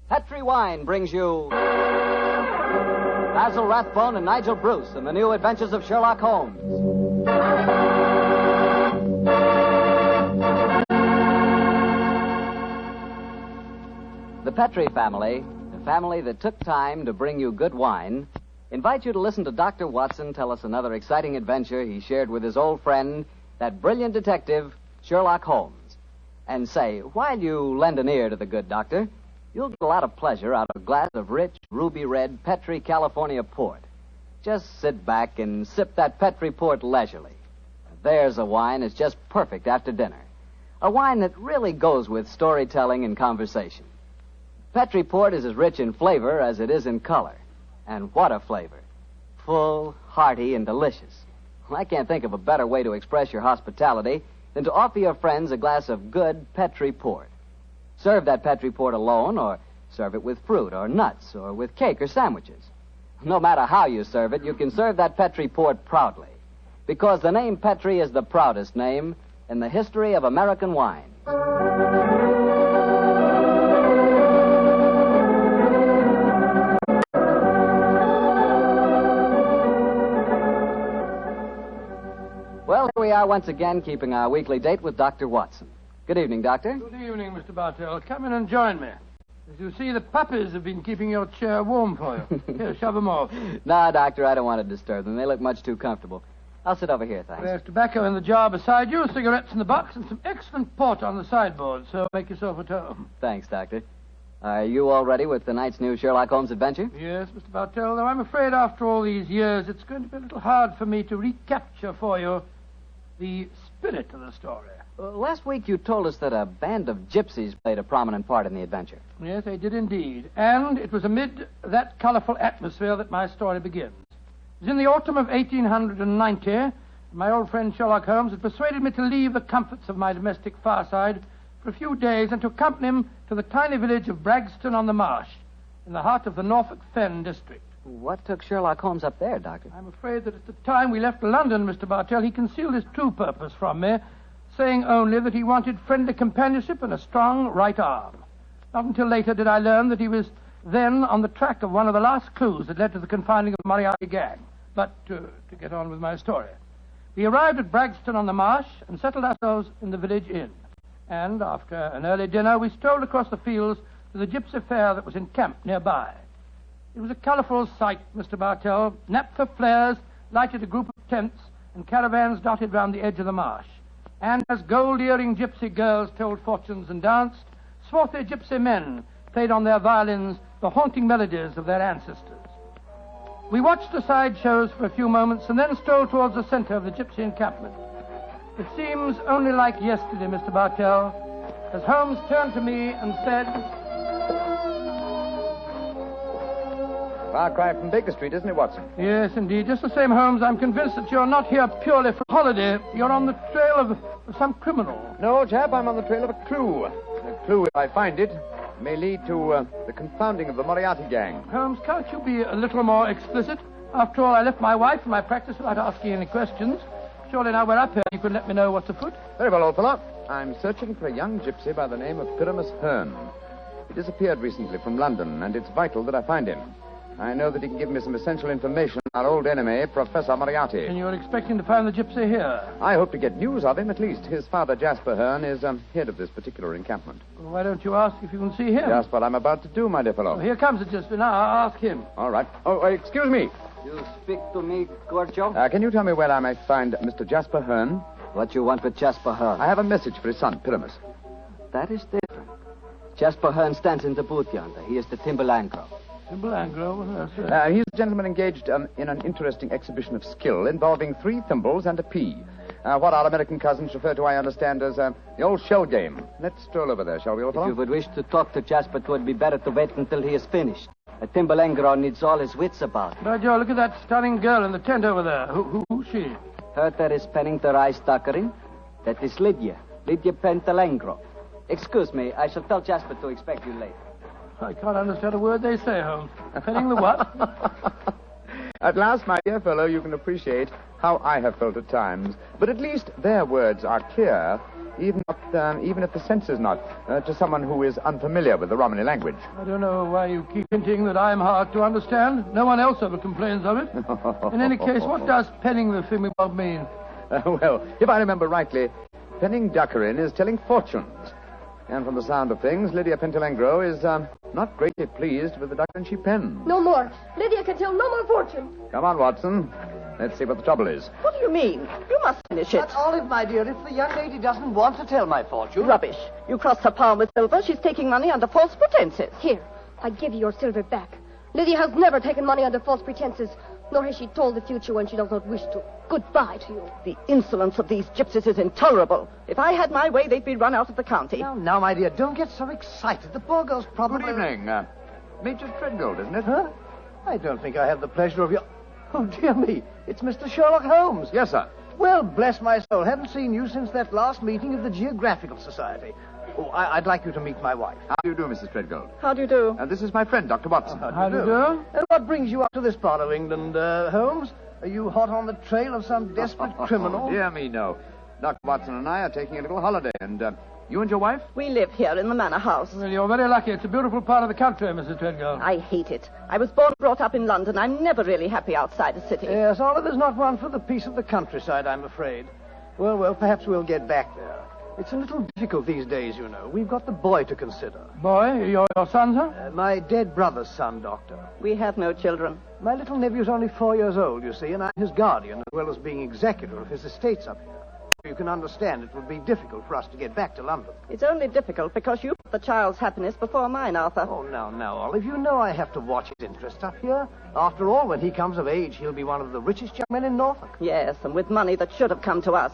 Petri Wine brings you Basil Rathbone and Nigel Bruce in the new Adventures of Sherlock Holmes. The Petri family, the family that took time to bring you good wine, invite you to listen to Dr. Watson tell us another exciting adventure he shared with his old friend, that brilliant detective, Sherlock Holmes. And say, while you lend an ear to the good doctor, you'll get a lot of pleasure out of a glass of rich, ruby-red Petri California port. Just sit back and sip that Petri port leisurely. There's a wine that's just perfect after dinner. A wine that really goes with storytelling and conversation. Petri port is as rich in flavor as it is in color. And what a flavor. Full, hearty, and delicious. Well, I can't think of a better way to express your hospitality than to offer your friends a glass of good Petri port. Serve that Petri port alone, or serve it with fruit or nuts, or with cake or sandwiches. No matter how you serve it, you can serve that Petri port proudly, because the name Petri is the proudest name in the history of American wine. Well, here we are once again, keeping our weekly date with Dr. Watson. Good evening, Doctor. Good evening, Mr. Bartell. Come in and join me. As you see, the puppies have been keeping your chair warm for you. Here, shove them off. No, Doctor, I don't want to disturb them. They look much too comfortable. I'll sit over here, thanks. There's tobacco in the jar beside you, cigarettes in the box, and some excellent port on the sideboard, so make yourself at home. Thanks, Doctor. Are you all ready with tonight's new Sherlock Holmes adventure? Yes, Mr. Bartell, though I'm afraid after all these years, it's going to be a little hard for me to recapture for you the spirit of the story. Last week you told us that a band of gypsies played a prominent part in the adventure. Yes, they did indeed. And it was amid that colorful atmosphere that my story begins. It was in the autumn of 1890. My old friend Sherlock Holmes had persuaded me to leave the comforts of my domestic fireside for a few days and to accompany him to the tiny village of Bragston-on-the-Marsh in the heart of the Norfolk Fen district. What took Sherlock Holmes up there, Doctor? I'm afraid that at the time we left London, Mr. Bartell, he concealed his true purpose from me, saying only that he wanted friendly companionship and a strong right arm. Not until later did I learn that he was then on the track of one of the last clues that led to the confining of the Moriarty gang. But to get on with my story. We arrived at Bragston-on-the-Marsh and settled ourselves in the village inn. And after an early dinner, we strolled across the fields to the gypsy fair that was encamped nearby. It was a colorful sight, Mr. Bartell. Naphtha flares lighted a group of tents and caravans dotted round the edge of the marsh. And as gold-earring gypsy girls told fortunes and danced, swarthy gypsy men played on their violins the haunting melodies of their ancestors. We watched the side shows for a few moments and then strolled towards the center of the gypsy encampment. It seems only like yesterday, Mr. Bartell, as Holmes turned to me and said... Far cry from Baker Street, isn't it, Watson? Yes, indeed. Just the same, Holmes, I'm convinced that you're not here purely for holiday. You're on the trail of some criminal. No, chap, I'm on the trail of a clue. A clue, if I find it, may lead to the confounding of the Moriarty gang. Holmes, can't you be a little more explicit? After all, I left my wife and my practice without asking any questions. Surely now we're up here, you can let me know what's afoot. Very well, old fellow. I'm searching for a young gypsy by the name of Pyramus Hearn. He disappeared recently from London, and it's vital that I find him. I know that he can give me some essential information on our old enemy, Professor Moriarty. And you're expecting to find the gypsy here? I hope to get news of him, at least. His father, Jasper Hearn, is head of this particular encampment. Well, why don't you ask if you can see him? Just what I'm about to do, my dear fellow. Well, here comes the gypsy. Now, I'll ask him. All right. Oh, excuse me. You speak to me, Gorgio? Can you tell me where I may find Mr. Jasper Hearn? What you want with Jasper Hearn? I have a message for his son, Pyramus. That is different. Jasper Hearn stands in the booth yonder. He is the Timberlangro. Timberlangro? Yes, He's a gentleman engaged in an interesting exhibition of skill involving 3 thimbles and a pea. What our American cousins refer to, I understand, as the old shell game. Let's stroll over there, shall we, old fellow? If you would wish to talk to Jasper, it would be better to wait until he is finished. A Timberlangro needs all his wits about. By Joe, look at that stunning girl in the tent over there. Who's she? Her that is penning the rice tuckering. That is Lydia Pentalangro. Excuse me, I shall tell Jasper to expect you later. I can't understand a word they say, Holmes. Penning the what? At last, my dear fellow, you can appreciate how I have felt at times. But at least their words are clear, even if the sense is not, to someone who is unfamiliar with the Romany language. I don't know why you keep hinting that I'm hard to understand. No one else ever complains of it. In any case, what does penning the thingamabob mean? Well, if I remember rightly, penning dukkerin is telling fortunes. And from the sound of things, Lydia Pentelengro is not greatly pleased with the dukkerin she pens. No more. Lydia can tell no more fortune. Come on, Watson. Let's see what the trouble is. What do you mean? You must finish it. But, Olive, my dear, if the young lady doesn't want to tell my fortune... Rubbish. You crossed her palm with silver. She's taking money under false pretenses. Here, I give you your silver back. Lydia has never taken money under false pretenses, nor has she told the future when she does not wish to. Goodbye to you. The insolence of these gypsies is intolerable. If I had my way, they'd be run out of the county. Now, my dear, don't get so excited. The poor girl's probably... Good evening. Major Treadgold, isn't it? Huh? I don't think I have the pleasure of your... Oh, dear me. It's Mr. Sherlock Holmes. Yes, sir. Well, bless my soul. Haven't seen you since that last meeting of the Geographical Society. Oh, I'd like you to meet my wife. How do you do, Mrs. Treadgold? How do you do? This is my friend, Dr. Watson. How do you do? And what brings you up to this part of England, Holmes? Are you hot on the trail of some desperate criminal? Oh, dear me, no. Dr. Watson and I are taking a little holiday, and you and your wife? We live here in the manor house. Well, you're very lucky. It's a beautiful part of the country, Mrs. Treadgold. I hate it. I was born and brought up in London. I'm never really happy outside the city. Yes, Olive is not one for the peace of the countryside, I'm afraid. Well, perhaps we'll get back there. It's a little difficult these days, you know. We've got the boy to consider. Boy, your son, sir? My dead brother's son, Doctor. We have no children. My little nephew's only 4 years old, you see, and I'm his guardian, as well as being executor of his estates up here. You can understand it would be difficult for us to get back to London. It's only difficult because you put the child's happiness before mine, Arthur. Oh, now, Olive, you know I have to watch his interests up here. After all, when he comes of age, he'll be one of the richest young men in Norfolk. Yes, and with money that should have come to us.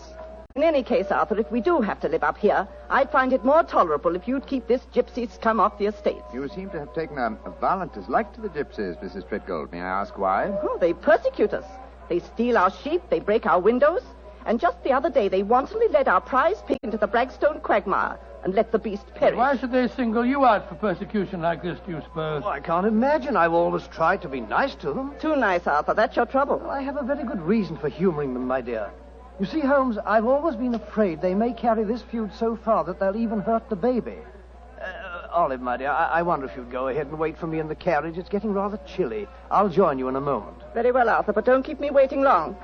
In any case, Arthur, if we do have to live up here, I'd find it more tolerable if you'd keep this gypsy scum off the estates. You seem to have taken a violent dislike to the gypsies, Mrs. Treadgold. May I ask why? Oh, they persecute us. They steal our sheep, they break our windows, and just the other day they wantonly led our prize pig into the Bragstone quagmire and let the beast perish. Why should they single you out for persecution like this, do you suppose? Well, I can't imagine. I've always tried to be nice to them. Too nice, Arthur. That's your trouble. Well, I have a very good reason for humoring them, my dear. You see, Holmes, I've always been afraid they may carry this feud so far that they'll even hurt the baby. Olive, my dear, I wonder if you'd go ahead and wait for me in the carriage. It's getting rather chilly. I'll join you in a moment. Very well, Arthur, but don't keep me waiting long.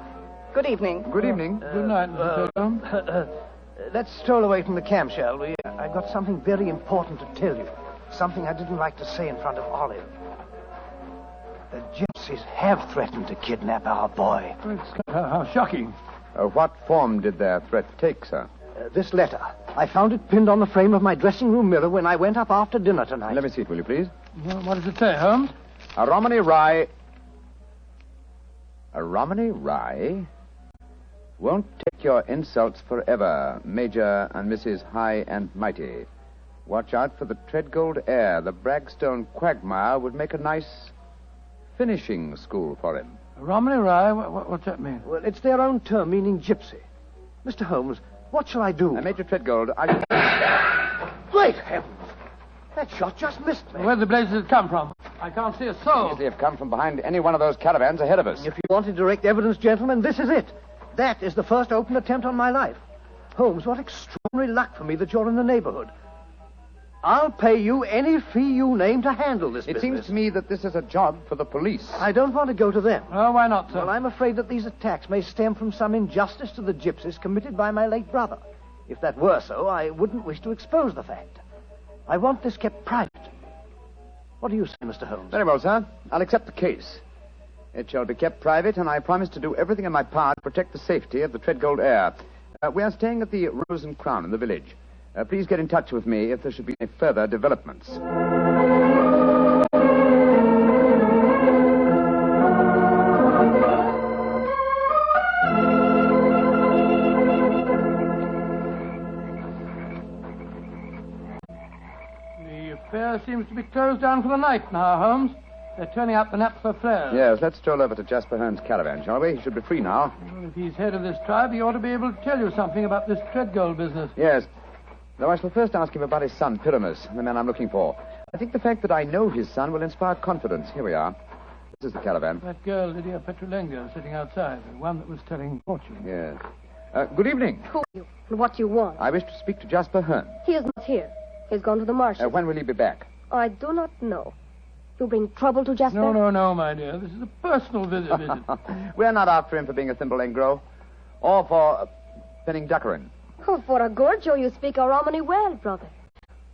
Good evening. Good evening. Good night, Mr. Treadgold. Let's stroll away from the camp, shall we? I've got something very important to tell you. Something I didn't like to say in front of Olive. The gypsies have threatened to kidnap our boy. How shocking. What form did their threat take, sir? This letter. I found it pinned on the frame of my dressing room mirror when I went up after dinner tonight. Let me see it, will you, please? Well, what does it say, Holmes? A Romany rye... A Romany rye? Won't take your insults forever, Major and Mrs. High and Mighty. Watch out for the Treadgold heir. The Bragstone quagmire would make a nice finishing school for him. Romany Rye? What's that mean? Well, it's their own term, meaning gypsy. Mr. Holmes, what shall I do? Major Treadgold, Great heavens! That shot just missed me. Where the blazes did it come from? I can't see a soul. Easily have come from behind any one of those caravans ahead of us. If you wanted direct evidence, gentlemen, this is it. That is the first open attempt on my life. Holmes, what extraordinary luck for me that you're in the neighborhood. I'll pay you any fee you name to handle this business. It seems to me that this is a job for the police. I don't want to go to them. Oh, why not, sir? Well, I'm afraid that these attacks may stem from some injustice to the gypsies committed by my late brother. If that were so, I wouldn't wish to expose the fact. I want this kept private. What do you say, Mr. Holmes? Very well, sir. I'll accept the case. It shall be kept private, and I promise to do everything in my power to protect the safety of the Treadgold heir. We are staying at the Rose and Crown in the village. Please get in touch with me if there should be any further developments. The affair seems to be closed down for the night now, Holmes. They're turning out the naphtha flares. Yes, let's stroll over to Jasper Hearn's caravan, shall we? He should be free now. Well, if he's head of this tribe, he ought to be able to tell you something about this Treadgold business. Yes. Though I shall first ask him about his son, Pyramus, the man I'm looking for. I think the fact that I know his son will inspire confidence. Here we are. This is the caravan. That girl, Lydia Petrulengo, sitting outside, the one that was telling fortune. Yes. Good evening. Who are you and what do you want? I wish to speak to Jasper Hearn. He is not here. He's gone to the marshes. When will he be back? I do not know. You bring trouble to Jasper? No, my dear. This is a personal visit. We're not after him for being a thimble engro. Or for penning duckerin. Oh, for a Gorgio, you speak a Romany well, brother.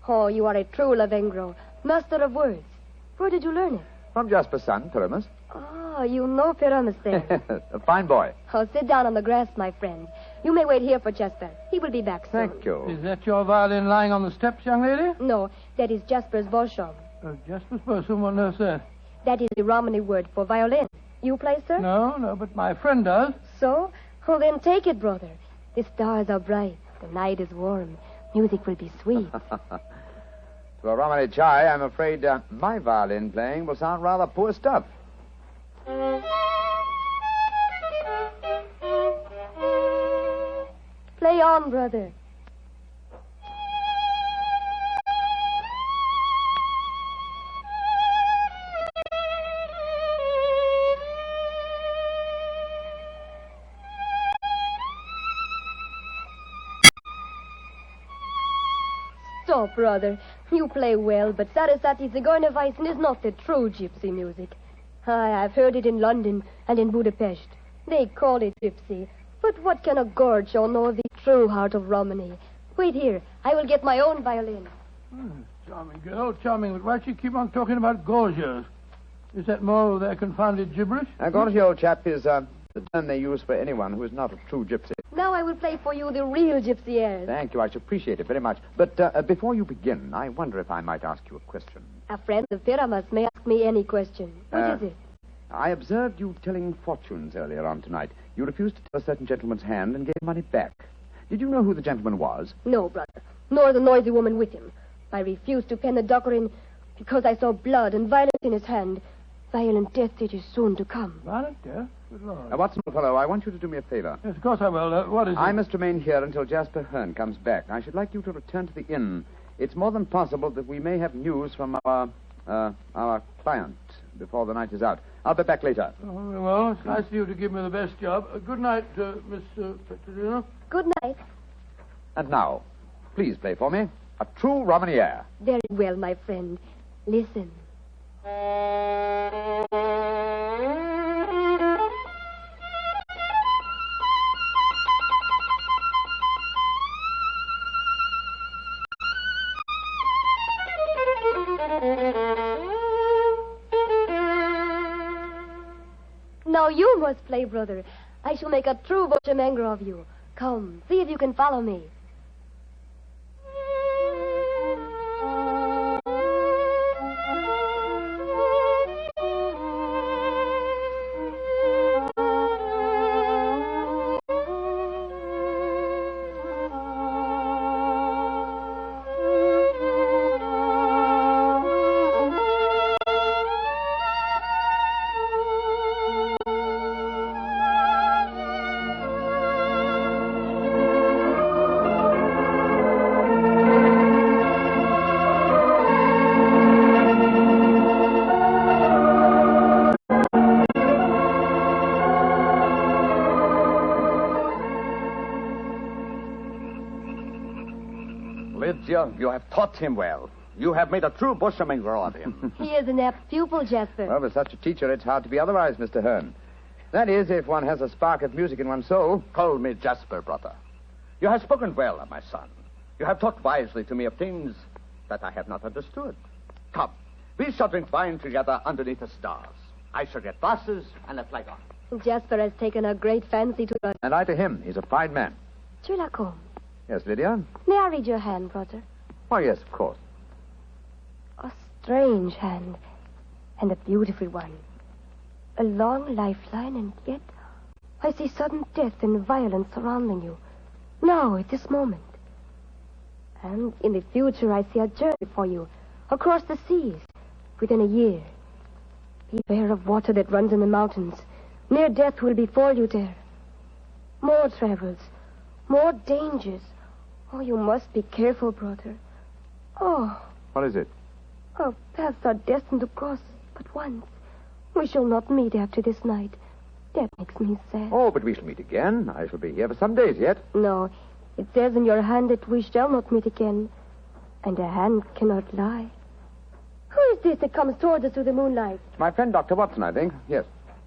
Oh, you are a true Lavengro, master of words. Where did you learn it? From Jasper's son, Pyramus. Ah, you know Pyramus then. A fine boy. Oh, sit down on the grass, my friend. You may wait here for Jasper. He will be back soon. Thank you. Is that your violin lying on the steps, young lady? No, that is Jasper's Boschum. Jasper's Boschum, what on earth's that? That is the Romany word for violin. You play, sir? No, but my friend does. So? Oh, then take it, brother. The stars are bright. The night is warm. Music will be sweet. To a Romany chai, I'm afraid my violin playing will sound rather poor stuff. Play on, brother. Stop, brother. You play well, but Sarasate Zigeunerweisen is not the true gypsy music. I've heard it in London and in Budapest. They call it gypsy. But what can a Gorgio know of the true heart of Romany? Wait here. I will get my own violin. Charming girl, charming. But why do you keep on talking about gorgios? Is that more of their confounded gibberish? Gorgio, old chap, is the term they use for anyone who is not a true gypsy. Now I will play for you the real gypsy airs. Thank you. I should appreciate it very much. But before you begin, I wonder if I might ask you a question. A friend of Pyramus may ask me any question. What is it? I observed you telling fortunes earlier on tonight. You refused to tell a certain gentleman's hand and gave money back. Did you know who the gentleman was? No, brother. Nor the noisy woman with him. I refused to pen the duckerin because I saw blood and violence in his hand. Violent death it is soon to come. Violent death? Good Lord. Watson, old fellow, I want you to do me a favor. Yes, of course I will. What is it? I must remain here until Jasper Hearn comes back. I should like you to return to the inn. It's more than possible that we may have news from our client before the night is out. I'll be back later. Oh, well, it's nice of you to give me the best job. Good night, Miss Petronino. Good night. And now, please play for me a true Romany air. Very well, my friend. Listen. Now you must play, brother. I shall make a true Bochemangro of you. Come, see if you can follow me. You have taught him well. You have made a true Bochemangro of him. He is an apt pupil, Jasper. Well, with such a teacher, it's hard to be otherwise, Mr. Hearn. That is, if one has a spark of music in one's soul. Call me Jasper, brother. You have spoken well of my son. You have talked wisely to me of things that I have not understood. Come, we shall drink wine together underneath the stars. I shall get glasses and a flagon. Jasper has taken a great fancy to us. And I to him. He's a fine man. Sherlock Holmes, Yes, Lydia? may I read your hand, brother? Why, yes, of course. A strange hand, and a beautiful one. A long lifeline, and yet I see sudden death and violence surrounding you. Now, at this moment. And in the future, I see a journey for you across the seas within a year. Beware of water that runs in the mountains. Near death will befall you there. More travels, more dangers. Oh, you must be careful, brother. Oh, What is it? our paths are destined to cross but once. We shall not meet after this night. That makes me sad. Oh, but we shall meet again. I shall be here for some days yet. No, it says in your hand that we shall not meet again. And a hand cannot lie. Who is this that comes toward us through the moonlight? It's my friend, Dr. Watson, I think. Yes.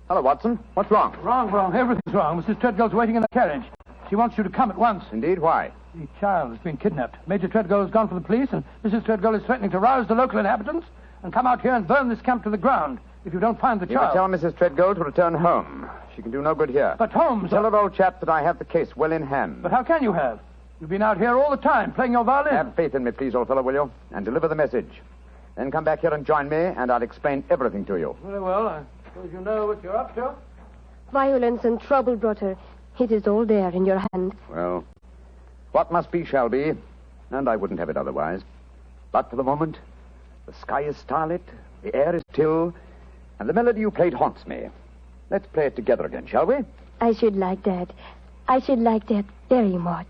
Hello, Watson. What's wrong? Wrong. Everything's wrong. Mrs. Treadgold's waiting in the carriage. She wants you to come at once. Indeed, why? The child has been kidnapped. Major Treadgold has gone for the police, and Mrs. Treadgold is threatening to rouse the local inhabitants and come out here and burn this camp to the ground if you don't find the You child. tell Mrs. Treadgold to return home. She can do no good here. But Holmes... Tell her, old chap, that I have the case well in hand. But how can you have? You've been out here all the time playing your violin. Have faith in me, please, old fellow, will you? And deliver the message. Then come back here and join me, and I'll explain everything to you. Very well. I suppose you know what you're up to. Violence and trouble, brother. It is all there in your hand. Well, what must be shall be, and I wouldn't have it otherwise. But for the moment, the sky is starlit, the air is still, and the melody you played haunts me. Let's play it together again, shall we? I should like that. I should like that very much.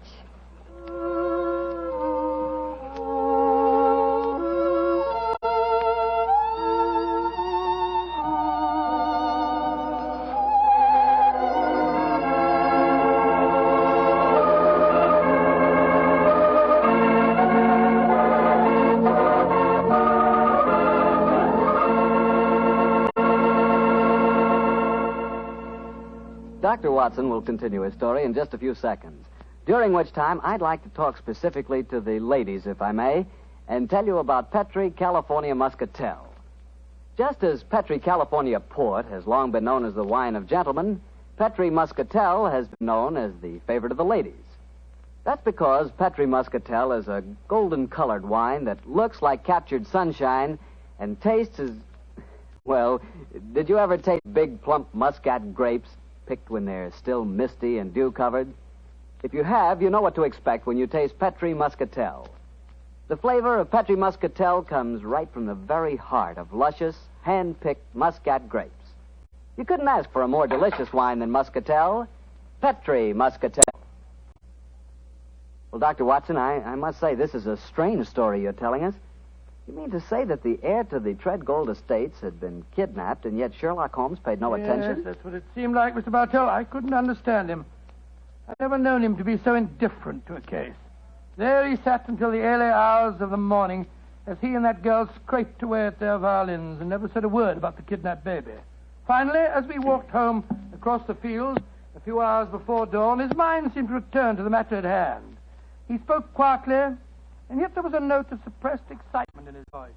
Dr. Watson will continue his story in just a few seconds, during which time I'd like to talk specifically to the ladies, if I may, and tell you about Petri California Muscatel. Just as Petri California Port has long been known as the wine of gentlemen, Petri Muscatel has been known as the favorite of the ladies. That's because Petri Muscatel is a golden-colored wine that looks like captured sunshine and tastes as... Well, did you ever taste big, plump muscat grapes picked when they're still misty and dew-covered? If you have, you know what to expect when you taste Petri Muscatel. The flavor of Petri Muscatel comes right from the very heart of luscious, hand-picked muscat grapes. You couldn't ask for a more delicious wine than Muscatel. Petri Muscatel. Well, Dr. Watson, I must say this is a strange story you're telling us. You mean to say that the heir to the Treadgold estates had been kidnapped, and yet Sherlock Holmes paid no attention? Yes, that's what it seemed like, Mr. Bartell. I couldn't understand him. I'd never known him to be so indifferent to a case. There he sat until the early hours of the morning as he and that girl scraped away at their violins and never said a word about the kidnapped baby. Finally, as we walked home across the fields a few hours before dawn, his mind seemed to return to the matter at hand. He spoke quietly, and yet there was a note of suppressed excitement in his voice.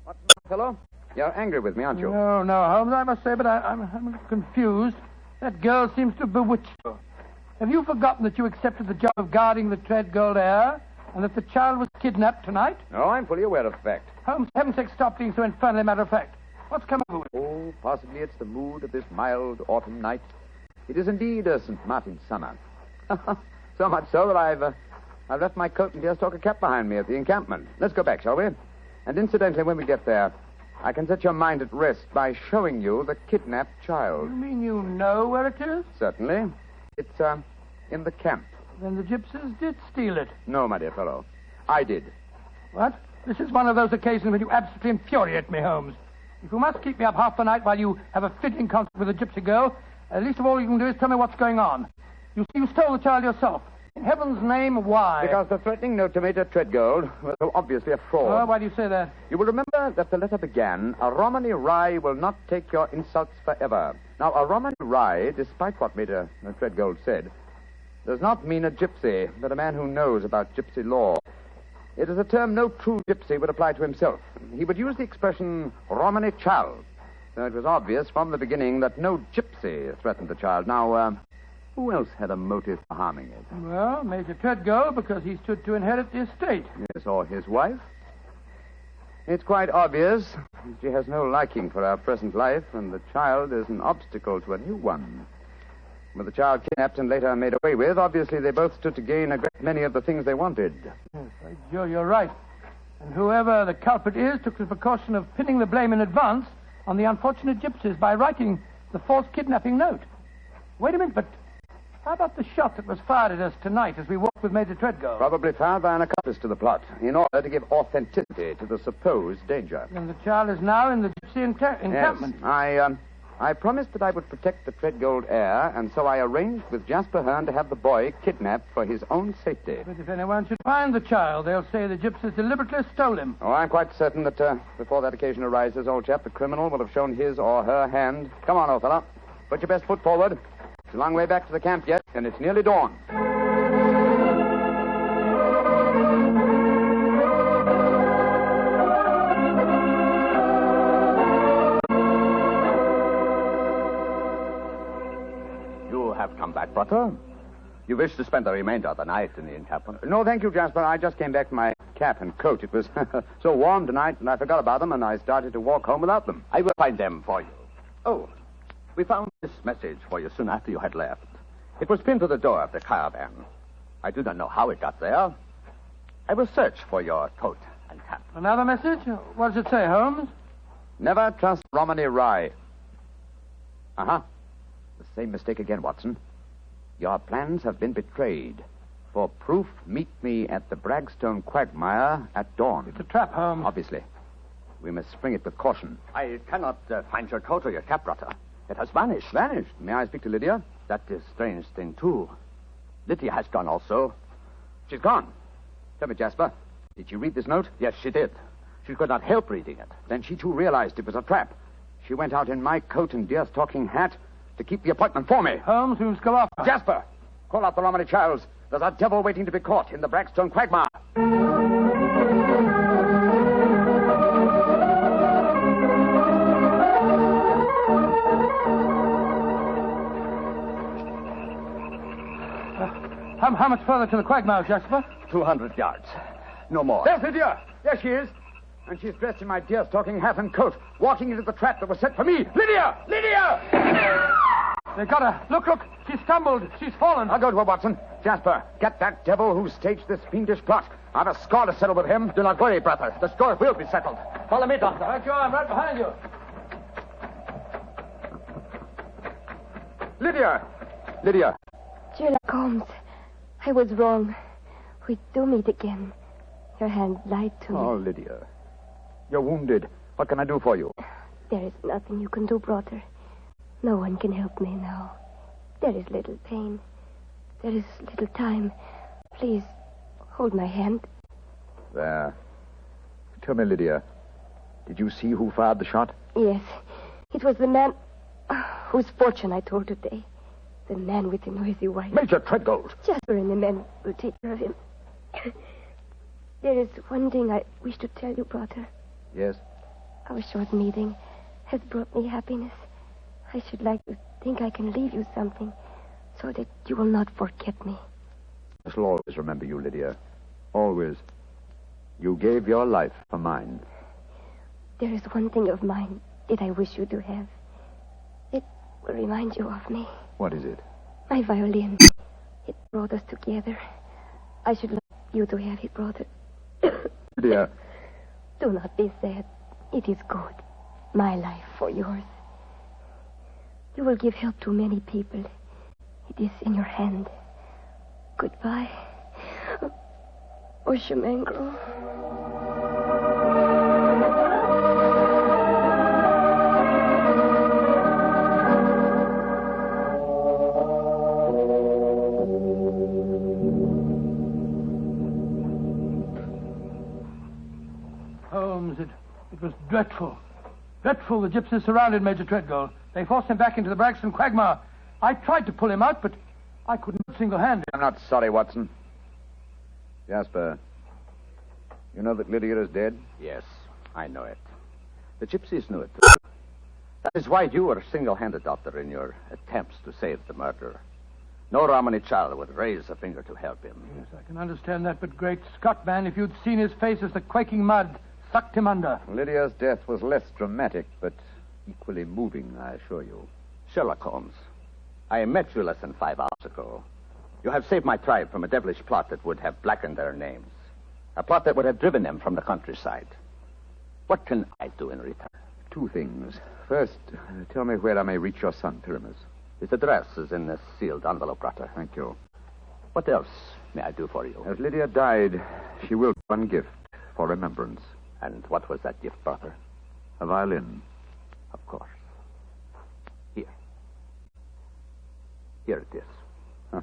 What's the matter, fellow? You're angry with me, aren't you? No, Holmes, I must say, but I'm a little confused. That girl seems to have bewitched you. Have you forgotten that you accepted the job of guarding the Treadgold heir, and that the child was kidnapped tonight? No, I'm fully aware of the fact. Holmes, for heaven's sake, stop being so infernally matter-of-fact. What's come over it? Oh, possibly it's the mood of this mild autumn night. It is indeed a St. Martin's summer. So much so that I've left my coat and deerstalker cap behind me at the encampment. Let's go back, shall we? And incidentally, when we get there, I can set your mind at rest by showing you the kidnapped child. You mean you know where it is? Certainly. It's, in the camp. Then the gypsies did steal it. No, my dear fellow. I did. What? This is one of those occasions when you absolutely infuriate me, Holmes. If you must keep me up half the night while you have a fitting concert with a gypsy girl, least of all you can do is tell me what's going on. You see, you stole the child yourself. In heaven's name, why? Because the threatening note to Major Treadgold was so obviously a fraud. Oh, why do you say that? You will remember that the letter began, "A Romany Rye will not take your insults forever." Now, a Romany Rye, despite what Major Treadgold said, does not mean a gypsy, but a man who knows about gypsy law. It is a term no true gypsy would apply to himself. He would use the expression Romany child. So it was obvious from the beginning that no gypsy threatened the child. Now, who else had a motive for harming it? Well, Major Treadgold, because he stood to inherit the estate. Yes, or his wife. It's quite obvious she has no liking for our present life, and the child is an obstacle to a new one. With the child kidnapped and later made away with, obviously they both stood to gain a great many of the things they wanted. Yes, you're right. And whoever the culprit is took the precaution of pinning the blame in advance on the unfortunate gypsies by writing the false kidnapping note. Wait a minute, but how about the shot that was fired at us tonight as we walked with Major Treadgold? Probably fired by an accomplice to the plot, in order to give authenticity to the supposed danger. And the child is now in the gypsy encampment. Yes, I promised that I would protect the Treadgold heir, and so I arranged with Jasper Hearn to have the boy kidnapped for his own safety. But if anyone should find the child, they'll say the gypsies deliberately stole him. Oh, I'm quite certain that before that occasion arises, old chap, the criminal will have shown his or her hand. Come on, old fellow. Put your best foot forward. It's a long way back to the camp yet, and it's nearly dawn. Come back, brother. You wish to spend the remainder of the night in the encampment? No, thank you, Jasper. I just came back to my cap and coat. It was so warm tonight, and I forgot about them, and I started to walk home without them. I will find them for you. Oh, we found this message for you soon after you had left. It was pinned to the door of the caravan. I do not know how it got there. I will search for your coat and cap. Another message? What does it say, Holmes? Never trust Romany Rye. Uh-huh. The same mistake again, Watson. Your plans have been betrayed. For proof, meet me at the Bragstone quagmire at dawn. It's a trap, Holmes. Obviously. We must spring it with caution. I cannot find your coat or your cap, brother. It has vanished. Vanished? May I speak to Lydia? That is a strange thing, too. Lydia has gone also. She's gone. Tell me, Jasper, did she read this note? Yes, she did. She could not help reading it. Then she, too, realized it was a trap. She went out in my coat and deer-stalking hat to keep the appointment for me. Holmes, we must go off. Jasper, call out the Romany Childs. There's a devil waiting to be caught in the Bragstone quagmire. How much further to the quagmire, Jasper? 200 yards. No more. There's Lydia. There she is. And she's dressed in my deer-stalking hat and coat, walking into the trap that was set for me. Lydia! Lydia! They got her. Look. She stumbled. She's fallen. I'll go to her, Watson. Jasper, get that devil who staged this fiendish plot. I've a score to settle with him. Do not worry, brother. The score will be settled. Follow me, doctor. Right you are. I'm right behind you. Lydia. Sherlock Holmes, I was wrong. We do meet again. Your hand lied to me. Oh, Lydia. You're wounded. What can I do for you? There is nothing you can do, brother. No one can help me now. There is little pain. There is little time. Please, hold my hand. There. Tell me, Lydia, did you see who fired the shot? Yes. It was the man whose fortune I told today. The man with the noisy wife. Major Treadgold. Jasper and the men will take care of him. There is one thing I wish to tell you, brother. Yes? Our short meeting has brought me happiness. I should like to think I can leave you something so that you will not forget me. I shall always remember you, Lydia. Always. You gave your life for mine. There is one thing of mine that I wish you to have. It will remind you of me. What is it? My violin. It brought us together. I should like you to have it, brother. Lydia. Do not be sad. It is good. My life for yours. You will give help to many people. It is in your hand. Goodbye. Oshamangro. Holmes, it was dreadful. Dreadful. The gypsies surrounded Major Treadgold. They forced him back into the Bragstone quagmire. I tried to pull him out, but I couldn't single-handed. I'm not sorry, Watson. Jasper, you know that Lydia is dead? Yes, I know it. The gypsies knew it, too. That is why you were single-handed, Doctor, in your attempts to save the murderer. No Romany child would raise a finger to help him. Yes, I can understand that, but great Scott, man, if you'd seen his face as the quaking mud sucked him under. Lydia's death was less dramatic, but equally moving, I assure you. Sherlock Holmes, I met you less than 5 hours ago. You have saved my tribe from a devilish plot that would have blackened their names. A plot that would have driven them from the countryside. What can I do in return? 2 things. First, tell me where I may reach your son, Pyramus. His address is in this sealed envelope, brother. Thank you. What else may I do for you? As Lydia died, she willed one gift for remembrance. And what was that gift, brother? A violin. Of course. Here it is. Huh.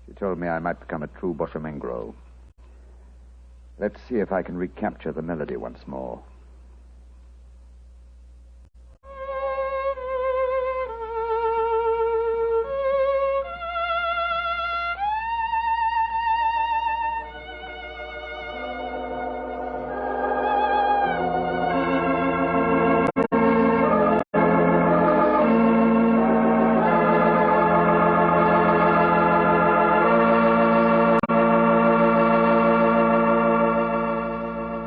She told me I might become a true Boshamengro. Let's see if I can recapture the melody once more.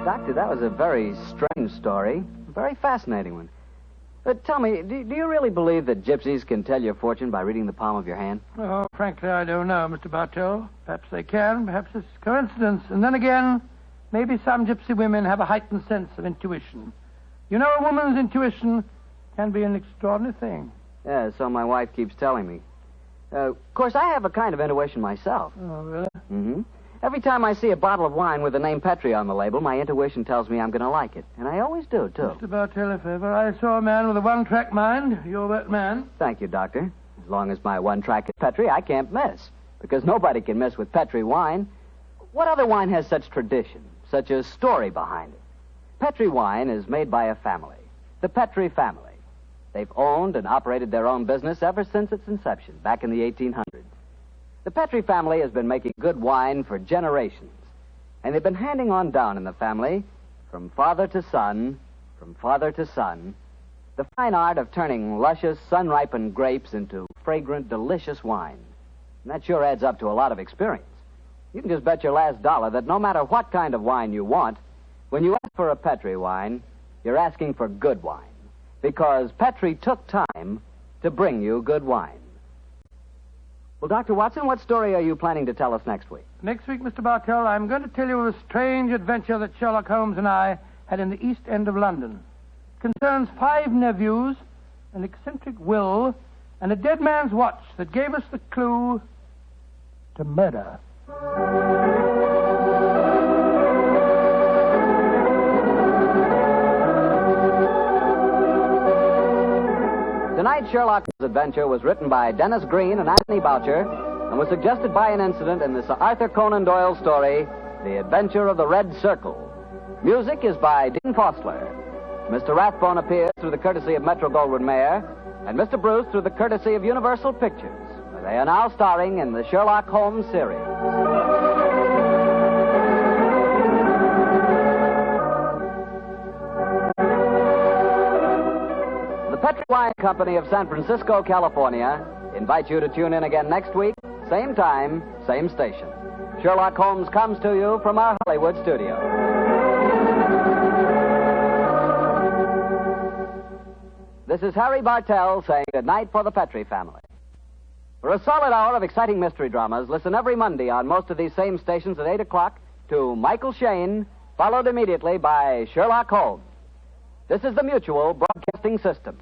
Doctor, that was a very strange story. A very fascinating one. But tell me, do you really believe that gypsies can tell your fortune by reading the palm of your hand? Oh, frankly, I don't know, Mr. Bartell. Perhaps they can. Perhaps it's coincidence. And then again, maybe some gypsy women have a heightened sense of intuition. You know, a woman's intuition can be an extraordinary thing. Yeah, so my wife keeps telling me. Of course, I have a kind of intuition myself. Oh, really? Mm-hmm. Every time I see a bottle of wine with the name Petri on the label, my intuition tells me I'm going to like it. And I always do, too. Mr. Bartell, if ever I saw a man with a one-track mind, you're that man. Thank you, Doctor. As long as my one track is Petri, I can't miss. Because nobody can miss with Petri wine. What other wine has such tradition, such a story behind it? Petri wine is made by a family, the Petri family. They've owned and operated their own business ever since its inception, back in the 1800s. The Petri family has been making good wine for generations, and they've been handing on down in the family, from father to son, the fine art of turning luscious, sun-ripened grapes into fragrant, delicious wine. And that sure adds up to a lot of experience. You can just bet your last dollar that no matter what kind of wine you want, when you ask for a Petri wine, you're asking for good wine, because Petri took time to bring you good wine. Well, Dr. Watson, what story are you planning to tell us next week? Next week, Mr. Bartell, I'm going to tell you of a strange adventure that Sherlock Holmes and I had in the East End of London. It concerns 5 nephews, an eccentric will, and a dead man's watch that gave us the clue to murder. Tonight's Sherlock Holmes adventure was written by Dennis Green and Anthony Boucher and was suggested by an incident in the Sir Arthur Conan Doyle story, The Adventure of the Red Circle. Music is by Dean Fostler. Mr. Rathbone appears through the courtesy of Metro-Goldwyn-Mayer, and Mr. Bruce through the courtesy of Universal Pictures, where they are now starring in the Sherlock Holmes series. Petri Wine Company of San Francisco, California, invites you to tune in again next week, same time, same station. Sherlock Holmes comes to you from our Hollywood studio. This is Harry Bartell saying good night for the Petri family. For a solid hour of exciting mystery dramas, listen every Monday on most of these same stations at 8 o'clock to Michael Shayne, followed immediately by Sherlock Holmes. This is the Mutual Broadcasting System.